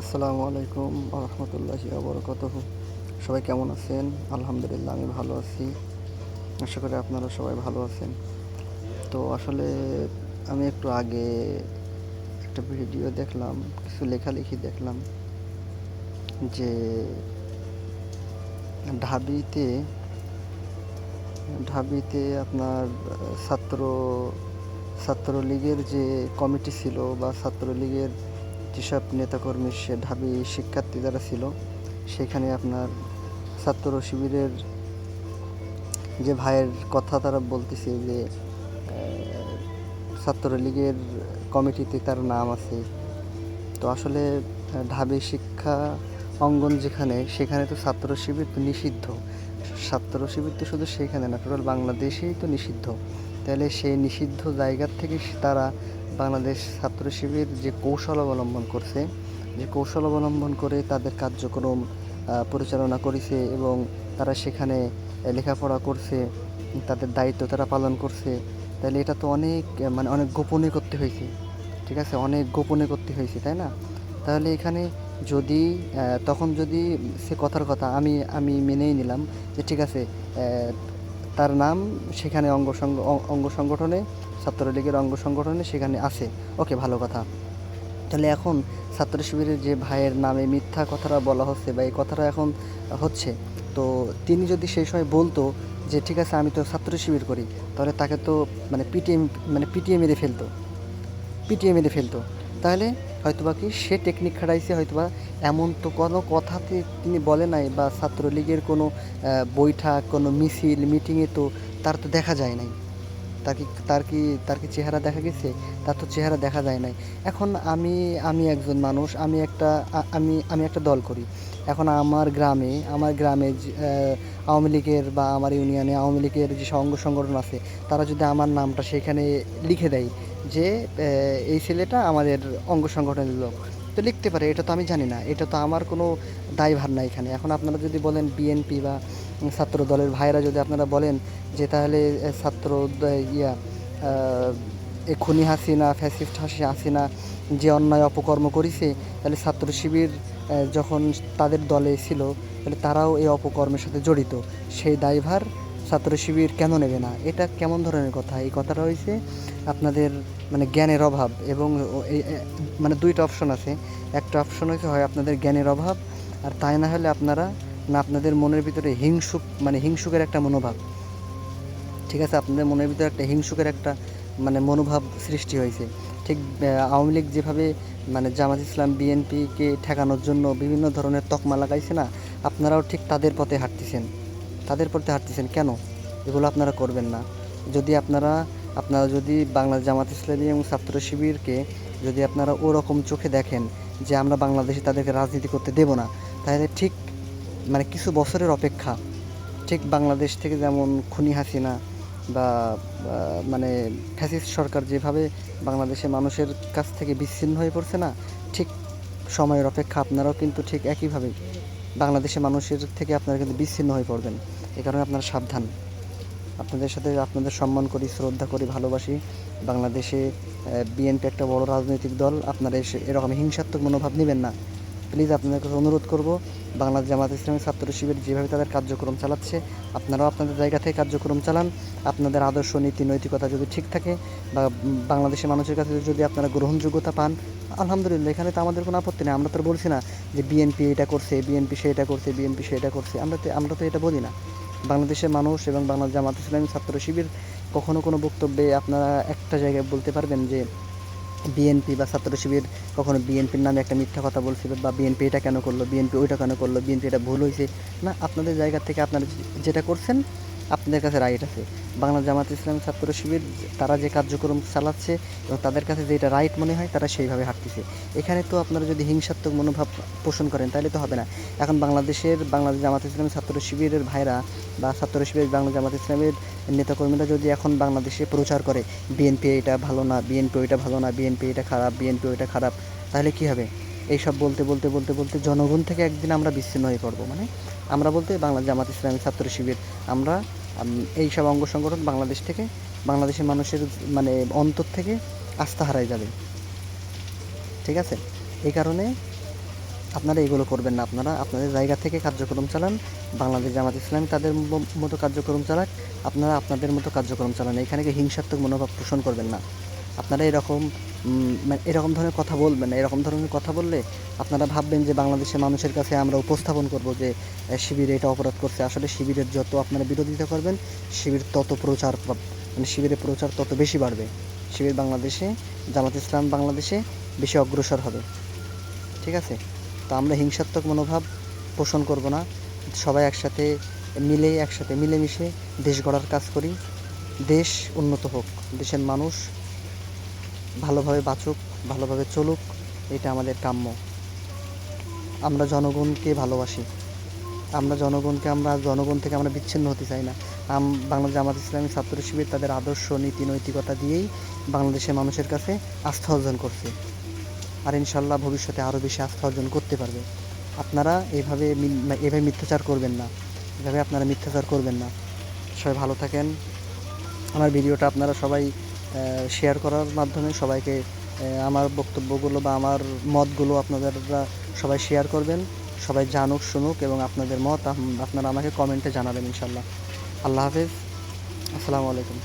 আসসালামু আলাইকুম রহমতুল্লাহি ওবরাকাতুহু। সবাই কেমন আছেন? আলহামদুলিল্লাহ, আমি ভালো আছি। আশা করি আপনারা সবাই ভালো আছেন। তো আসলে আমি একটু আগে একটা ভিডিও দেখলাম, কিছু লেখালেখি দেখলাম যে ঢাবিতে ঢাবিতে আপনার ছাত্র ছাত্রলীগের যে কমিটি ছিল বা ছাত্রলীগের যেসব নেতাকর্মী, সে ঢাবি শিক্ষার্থী যারা ছিল, সেখানে আপনার ছাত্র শিবিরের যে ভাইয়ের কথা তারা বলতেছে যে ছাত্রলীগের কমিটিতে তার নাম আছে। তো আসলে ঢাবি শিক্ষা অঙ্গন যেখানে, সেখানে তো ছাত্র শিবির তো নিষিদ্ধ। ছাত্র শিবির তো শুধু সেখানে না, টোটাল বাংলাদেশেই তো নিষিদ্ধ। তাহলে সেই নিষিদ্ধ জায়গার থেকে তারা বাংলাদেশ ছাত্র শিবির যে কৌশল অবলম্বন করে তাদের কার্যক্রম পরিচালনা করেছে এবং তারা সেখানে লেখাপড়া করছে, তাদের দায়িত্ব তারা পালন করছে। তাহলে এটা তো অনেক গোপনে করতে হয়েছে। ঠিক আছে, অনেক গোপনে করতে হয়েছে, তাই না? তাহলে এখানে যদি তখন যদি সে কথার কথা আমি মেনেই নিলাম যে ঠিক আছে, তার নাম সেখানে অঙ্গ সংগঠনে, ছাত্রলীগের অঙ্গ সংগঠনে সেখানে আছে, ওকে, ভালো কথা। তাহলে এখন ছাত্র শিবিরের যে ভাইয়ের নামে মিথ্যা কথাটা বলা হচ্ছে বা এই কথাটা এখন হচ্ছে, তো তিনি যদি সেই সময় বলতো যে ঠিক আছে আমি তো ছাত্র শিবির করি, তাহলে তাকে তো পিটিয়ে মেরে ফেলতো। তাহলে হয়তোবা কি সে টেকনিক খাটাইছে, হয়তোবা এমন তো কোনো কথাতে তিনি বলে নাই, বা ছাত্রলীগের কোনো বৈঠক, কোনো মিছিল মিটিংয়ে তো তার তো দেখা যায় নাই। তার কি চেহারা দেখা গেছে? তার তো চেহারা দেখা যায় নাই। এখন আমি আমি একজন মানুষ, আমি একটা দল করি। এখন আমার গ্রামে আওয়ামী লীগের বা আমার ইউনিয়নে আওয়ামী লীগের যে অঙ্গ সংগঠন আছে, তারা যদি আমার নামটা সেখানে লিখে দেয় যে এই ছেলেটা আমাদের অঙ্গ সংগঠনের লোক, তো লিখতে পারে, এটা তো আমি জানি না, এটা তো আমার কোনো দায়ভার না এখানে। এখন আপনারা যদি বলেন বিএনপি বা ছাত্র দলের ভাইয়েরা যদি আপনারা বলেন যে তাহলে ছাত্র ইয়া এই খুনি হাসিনা, ফ্যাসিস্ট হাসিনা যে অন্যায় অপকর্ম করেছে, তাহলে ছাত্র শিবির যখন তাদের দলে ছিল, তাহলে তারাও এই অপকর্মের সাথে জড়িত, সেই দায়ভার ছাত্র শিবির কেন নেবে না? এটা কেমন ধরনের কথা? এই কথাটা হয়েছে আপনাদের জ্ঞানের অভাব। এবং দুইটা অপশন আছে। একটা অপশন হচ্ছে হয় আপনাদের জ্ঞানের অভাব, আর তাই না হলে আপনাদের মনের ভিতরে হিংসুকের একটা মনোভাব। ঠিক আছে, আপনাদের মনের ভিতরে একটা হিংসুকের একটা মনোভাব সৃষ্টি হয়েছে। ঠিক আওয়ামী লীগ যেভাবে জামাত ইসলাম বিএনপিকে ঠেকানোর জন্য বিভিন্ন ধরনের তকমা লাগাইছে না, আপনারাও ঠিক তাদের পথে হাঁটতেছেন। কেন এগুলো আপনারা করবেন না? যদি আপনারা যদি বাংলাদেশ জামাত ইসলামী এবং ছাত্র শিবিরকে যদি আপনারা ওরকম চোখে দেখেন যে আমরা বাংলাদেশে তাদেরকে রাজনীতি করতে দেব না, তাহলে ঠিক কিছু বছরের অপেক্ষা, ঠিক বাংলাদেশ থেকে যেমন খুনি হাসিনা বা ফ্যাসিস্ট সরকার যেভাবে বাংলাদেশের মানুষের কাছ থেকে বিচ্ছিন্ন হয়ে পড়ছে না, ঠিক সময়ের অপেক্ষা আপনারাও কিন্তু ঠিক একইভাবে বাংলাদেশের মানুষের থেকে আপনারা কিন্তু বিচ্ছিন্ন হয়ে পড়বেন। এই কারণে আপনারা সাবধান। আপনাদের সম্মান করি, শ্রদ্ধা করি, ভালোবাসি। বাংলাদেশে বিএনপি একটা বড় রাজনৈতিক দল। আপনারা এরকম হিংসাত্মক মনোভাব নেবেন না। প্লিজ আপনাদের কাছে অনুরোধ করব, বাংলাদেশ জামাত ইসলামী ছাত্র শিবির যেভাবে তাদের কার্যক্রম চালাচ্ছে, আপনারাও আপনাদের জায়গা থেকে কার্যক্রম চালান। আপনাদের আদর্শ, নীতি, নৈতিকতা যদি ঠিক থাকে বা বাংলাদেশের মানুষের কাছে যদি আপনারা গ্রহণযোগ্যতা পান, আলহামদুলিল্লাহ, এখানে তো আমাদের কোনো আপত্তি নেই। আমরা তো বলছি না যে বিএনপি এটা করছে, বিএনপি সেটা করছে। আমরা তো এটা বলি না। বাংলাদেশের মানুষ এবং বাংলাদেশ জামাত ইসলামী ছাত্র শিবির কখনো কোনো বক্তব্যে আপনারা একটা জায়গায় বলতে পারবেন যে বিএনপি বা ছাত্র শিবির কখনো বিএনপির নামে একটা মিথ্যা কথা বলছিল, বা বিএনপি এটা কেন করলো, বিএনপি ওইটা কেন করলো, বিএনপি এটা ভুল হয়েছে না। আপনাদের জায়গা থেকে আপনারা যেটা করছেন, আপনাদের কাছে রাইট আছে। বাংলা জামাত ইসলাম ছাত্র শিবির তারা যে কার্যক্রম চালাচ্ছে এবং তাদের কাছে যেটা রাইট মনে হয়, তারা সেইভাবে হাঁটতেছে। এখানে তো আপনারা যদি হিংসাত্মক মনোভাব পোষণ করেন, তাহলে তো হবে না। এখন বাংলাদেশ জামাত ইসলামী ছাত্র শিবিরের ভাইরা বা ছাত্র শিবির বাংলা জামাত ইসলামের নেতাকর্মীরা যদি এখন বাংলাদেশে প্রচার করে বিএনপি এটা ভালো না, বিএনপি ওইটা ভালো না, বিএনপি এটা খারাপ, বিএনপি ওইটা খারাপ, তাহলে কী হবে? এইসব বলতে বলতে বলতে বলতে জনগণ থেকে একদিন আমরা বিচ্ছিন্ন হয়ে পড়বো। আমরা বলতে বাংলা জামাত ইসলামী ছাত্র শিবির, আমরা এইসব অঙ্গ সংগঠন বাংলাদেশ থেকে, বাংলাদেশের মানুষের অন্তর থেকে আস্থা হারাই যাবে। ঠিক আছে, এই কারণে আপনারা এগুলো করবেন না। আপনারা আপনাদের জায়গা থেকে কার্যক্রম চালান। বাংলাদেশ জামাত ইসলামী তাদের মতো কার্যক্রম চালাক, আপনারা আপনাদের মতো কার্যক্রম চালান। এখানে হিংসাত্মক মনোভাব পোষণ করবেন না। আপনারা এরকম মানে এরকম ধরনের কথা বলবেন না। এরকম ধরনের কথা বললে আপনারা ভাববেন যে বাংলাদেশের মানুষের কাছে আমরা উপস্থাপন করব যে শিবির এটা অপরাধ করছে। আসলে শিবিরের যত আপনারা বিরোধিতা করবেন, শিবির তত প্রচার মানে শিবিরের প্রচার তত বেশি বাড়বে। শিবির বাংলাদেশে, জামাত ইসলাম বাংলাদেশে বেশি অগ্রসর হবে। ঠিক আছে? তো আমরা হিংসাত্মক মনোভাব পোষণ করব না। সবাই একসাথে একসাথে মিলেমিশে দেশ গড়ার কাজ করি। দেশ উন্নত হোক, দেশের মানুষ ভালোভাবে বাঁচুক, ভালোভাবে চলুক, এটা আমাদের কাম্য। আমরা জনগণকে ভালোবাসি। আমরা জনগণ থেকে আমরা বিচ্ছিন্ন হতে চাই না। বাংলাদেশ জামাত ইসলামী ছাত্র শিবির তাদের আদর্শ, নীতি, নৈতিকতা দিয়েই বাংলাদেশের মানুষের কাছে আস্থা অর্জন করছে। আর ইনশাল্লাহ ভবিষ্যতে আরও বেশি আস্থা অর্জন করতে পারবে। আপনারা এভাবে মিথ্যাচার করবেন না। এভাবে আপনারা মিথ্যাচার করবেন না। সবাই ভালো থাকেন। আমার ভিডিওটা আপনারা সবাই শেয়ার করার মাধ্যমে সবাইকে আমার বক্তব্যগুলো বা আমার মতগুলো আপনারা সবাই শেয়ার করবেন। সবাই জানুক, শুনুক এবং আপনাদের মত আপনারা আমাকে কমেন্টে জানাবেন ইনশাল্লাহ। আল্লাহ হাফেজ। আসসালামু আলাইকুম।